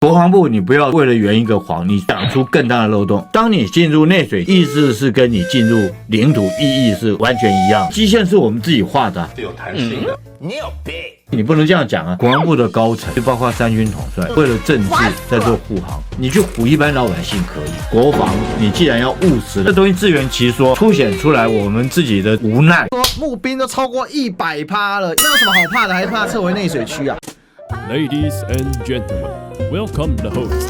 国防部，你不要为了圆一个谎，你讲出更大的漏洞。当你进入内水，意思是跟你进入领土意义是完全一样。基线是我们自己画的，是有弹性的。你有病！你不能这样讲啊！国防部的高层，就包括三军统帅，为了政治在做护航，你去唬一般老百姓可以。国防，你既然要务实，这东西自圆其说，凸显出来我们自己的无奈。说募兵都超过100%了，那有什么好怕的？还怕撤回内水区啊 ？Ladies and gentlemen, welcome the host.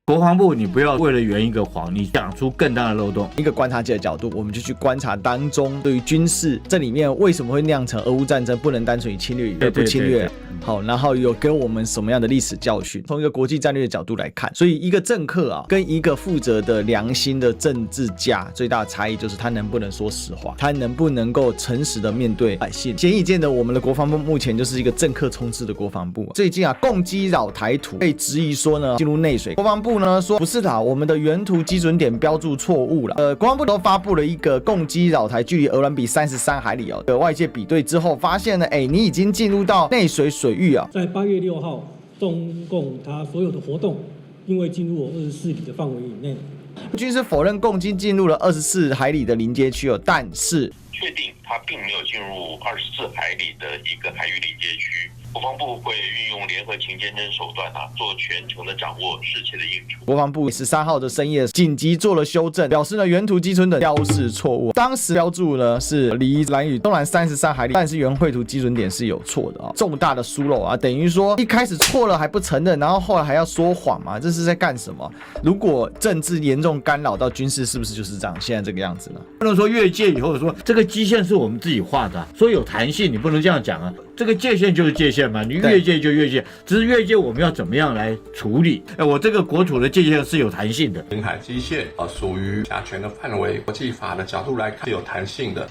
国防部，你不要为了圆一个谎，你讲出更大的漏洞。一个观察者的角度，我们就去观察当中对于军事这里面为什么会酿成俄乌战争不能单纯以侵略与不侵略。好，然后有给我们什么样的历史教训？从一个国际战略的角度来看，所以一个政客啊，跟一个负责的良心的政治家最大的差异就是他能不能说实话，他能不能够诚实的面对百姓。显而易见的，我们的国防部目前就是一个政客充斥的国防部。最近啊，共机扰台图被质疑说呢进入内水，国防部呢说不是啦，我们的原图基准点标注错误了。国防部都发布了一个共机扰台距离鹅銮鼻33海里哦，外界比对之后发现呢，你已经进入到内水水域啊。在8月6号，中共他所有的活动，因为进入我24里的范围以内。军是否认共机进入了24海里的临街区哦，但是确定它并没有进入24海里的一个海域临界区。国防部会运用联合情监侦手段做全程的掌握，适切的应处。国防部13号的深夜紧急做了修正，表示呢原图基准点标示错误，当时标注呢是离兰屿东南33海里，但是原绘图基准点是有错的重大的疏漏啊，等于说一开始错了还不承认，然后后来还要说谎嘛，这是在干什么？如果政治严重干扰到军事，是不是就是这样现在这个样子呢？不能说越界以后说这个基线是我们自己画的，说有弹性，你不能这样讲啊。这个界限就是界限嘛，你越界就越界，只是越界我们要怎么样来处理？我这个国土的界限是有弹性的，领海基线属于辖权的范围，国际法的角度来看是有弹性的，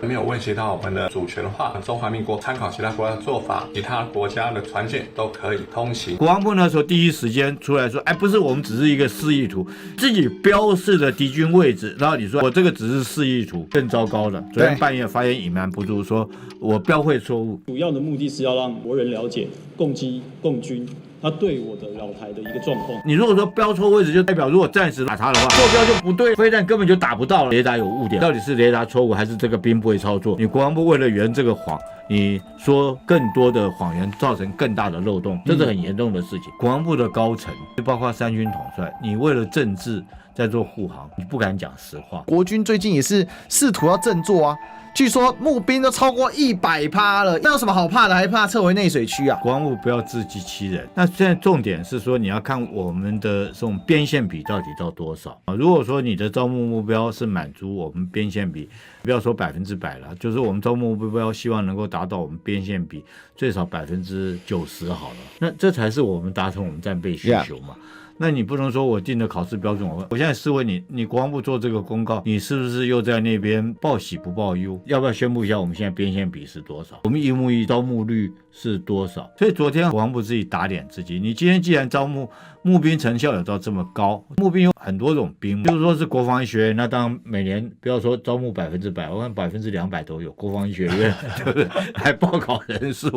没有威胁到我们的主权的话，中华民国参考其他国家的做法，其他国家的船舰都可以通行。国防部那时候第一时间出来说，不是我们只是一个示意图，自己标示的敌军位置，然后你说我这个只是示意图，更糟糕了。昨天半夜发言隐瞒不住，说我标会错误，主要的目的是要让国人了解共机共军他对我的扰台的一个状况。你如果说标错位置，就代表如果暂时打他的话，坐标就不对，飞弹根本就打不到了，雷达有误点，到底是雷达错误还是这个兵不会操作？你国防部为了圆这个谎，你说更多的谎言，造成更大的漏洞，这是很严重的事情。国防部的高层，就包括三军统帅，你为了政治在做护航，你不敢讲实话。国军最近也是试图要振作啊。据说募兵都超过100%了，那有什么好怕的？还怕撤回内水区啊？国防部不要自欺欺人。那现在重点是说，你要看我们的这种边线比到底到多少。如果说你的招募目标是满足我们边线比，不要说100%了，就是我们招募目标希望能够达到我们边线比最少90%好了，那这才是我们达成我们战备需求嘛。那你不能说我定的考试标准，我现在试问你国防部做这个公告，你是不是又在那边报喜不报忧？要不要宣布一下我们现在边线比是多少？我们一目一招募率是多少？所以昨天国防部自己打脸自己，你今天既然招募兵成效有到这么高，募兵有很多种兵，就是说是国防医学院，那当然每年不要说招募100%，我看200%都有国防医学院，对不对？还报考人数，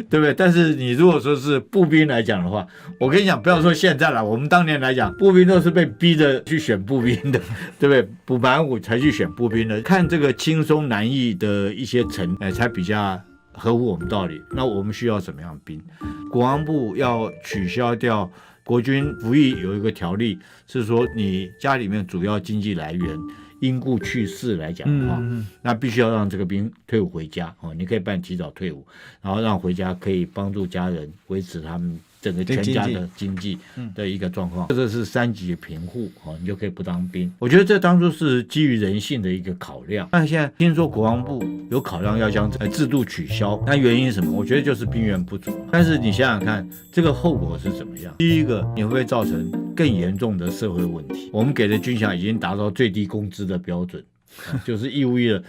对不对？但是你如果说是步兵来讲的话，我跟你讲，不要说现在了，我们当年来讲，步兵都是被逼着去选步兵的，对不对？补满5才去选步兵的，看这个轻松难易的一些才比较合乎我们道理。那我们需要什么样的兵？国防部要取消掉国军服役有一个条例，是说你家里面主要经济来源因故去世来讲的话，那必须要让这个兵退伍回家你可以办提早退伍，然后让回家可以帮助家人维持他们整个全家的经济的一个状况，这是3级贫户你就可以不当兵。我觉得这当初是基于人性的一个考量。那现在听说国防部有考量要将制度取消，那原因是什么？我觉得就是兵源不足。但是你想想看，这个后果是怎么样？第一个，你会不会造成更严重的社会问题？我们给的军饷已经达到最低工资的标准，就是义务役了，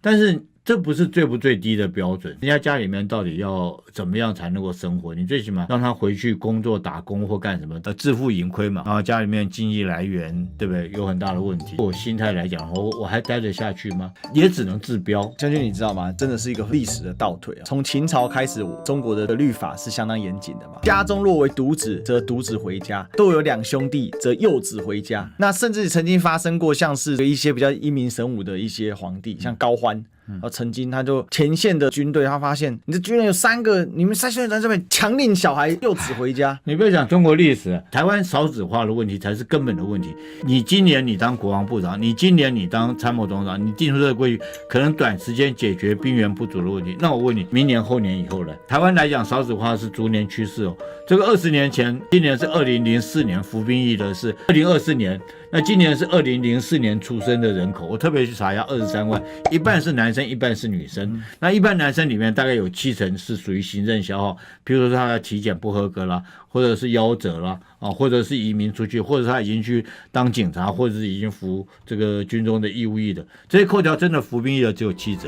但是这不是最不最低的标准，人家家里面到底要怎么样才能够生活？你最起码让他回去工作打工或干什么的，自负盈亏嘛。然后家里面经济来源，对不对？有很大的问题。我心态来讲，我还待得下去吗？也只能治标。将军，你知道吗？真的是一个历史的倒退啊！从秦朝开始，中国的律法是相当严谨的嘛。家中若为独子，则独子回家；都有两兄弟，则幼子回家。那甚至曾经发生过像是一些比较英明神武的一些皇帝，像高欢。曾经他就前线的军队，他发现你这军人有3个，你们3兄弟在这边强令小孩幼子回家。你不要讲中国历史，台湾少子化的问题才是根本的问题。你今年你当国防部长，你今年你当参谋总长，你定出这个规矩，可能短时间解决兵源不足的问题。那我问你，明年后年以后呢？台湾来讲，少子化是逐年趋势哦。这个20年前，今年是2004年服兵役的是2024年。那今年是2004年出生的人口，我特别去查一下，23万，一半是男生，一半是女生。那一般男生里面大概有70%是属于行政消耗，比如说他的体检不合格啦，或者是夭折啦，或者是移民出去，或者他已经去当警察，或者是已经服这个军中的义务役的，这些扣掉真的服兵役的只有7%。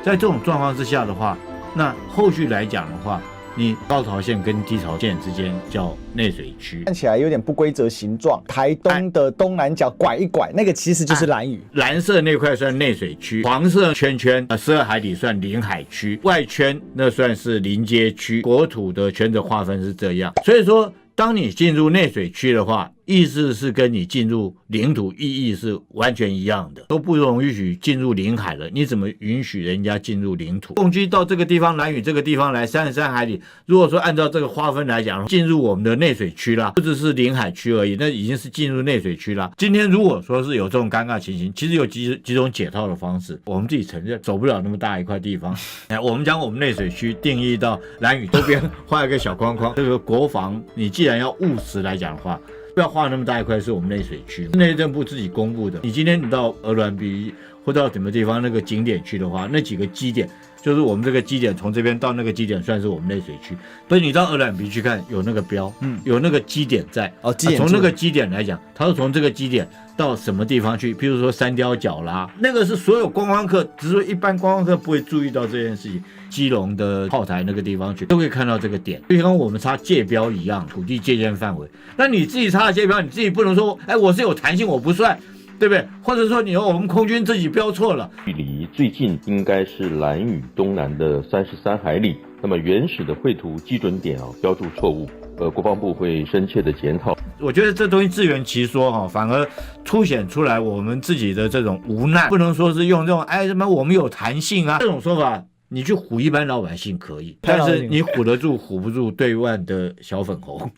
在这种状况之下的话，那后续来讲的话，你高潮线跟低潮线之间叫内水区，看起来有点不规则形状。台东的东南角拐一拐，那个其实就是兰屿。蓝色那块算内水区，黄色圈圈12海里算临海区，外圈那算是临街区。国土的圈的划分是这样，所以说当你进入内水区的话，意思是跟你进入领土意义是完全一样的，都不容许进入领海了，你怎么允许人家进入领土？共机到这个地方，兰屿这个地方来33海里，如果说按照这个划分来讲，进入我们的内水区啦，不只是领海区而已，那已经是进入内水区啦。今天如果说是有这种尴尬情形，其实有几种解套的方式，我们自己承认走不了那么大一块地方，我们将我们内水区定义到兰屿周边画一个小框框，这个国防你既然要务实来讲的话，不要画那么大一块是我们内水区，内政部自己公布的。你今天你到鹅銮鼻或到什么地方那个景点去的话，那几个基点就是我们这个基点从这边到那个基点算是我们内水区。所以你到鹅銮鼻去看有那个标，有那个基点在。从那个基点来讲，它是从这个基点到什么地方去？譬如说三貂角啦，那个是所有观光客，只是说一般观光客不会注意到这件事情。基隆的炮台那个地方去，都可以看到这个点，就跟我们插界标一样，土地界限范围。那你自己插的界标，你自己不能说，我是有弹性，我不算，对不对？或者说你我们空军自己标错了。距离最近应该是兰屿东南的33海里，那么原始的绘图基准点标注错误。国防部会深切的检讨。我觉得这东西自圆其说反而凸显出来我们自己的这种无奈，不能说是用这种什么我们有弹性啊这种说法。你去唬一般老百姓可以，但是你唬得住唬不住对岸的小粉红。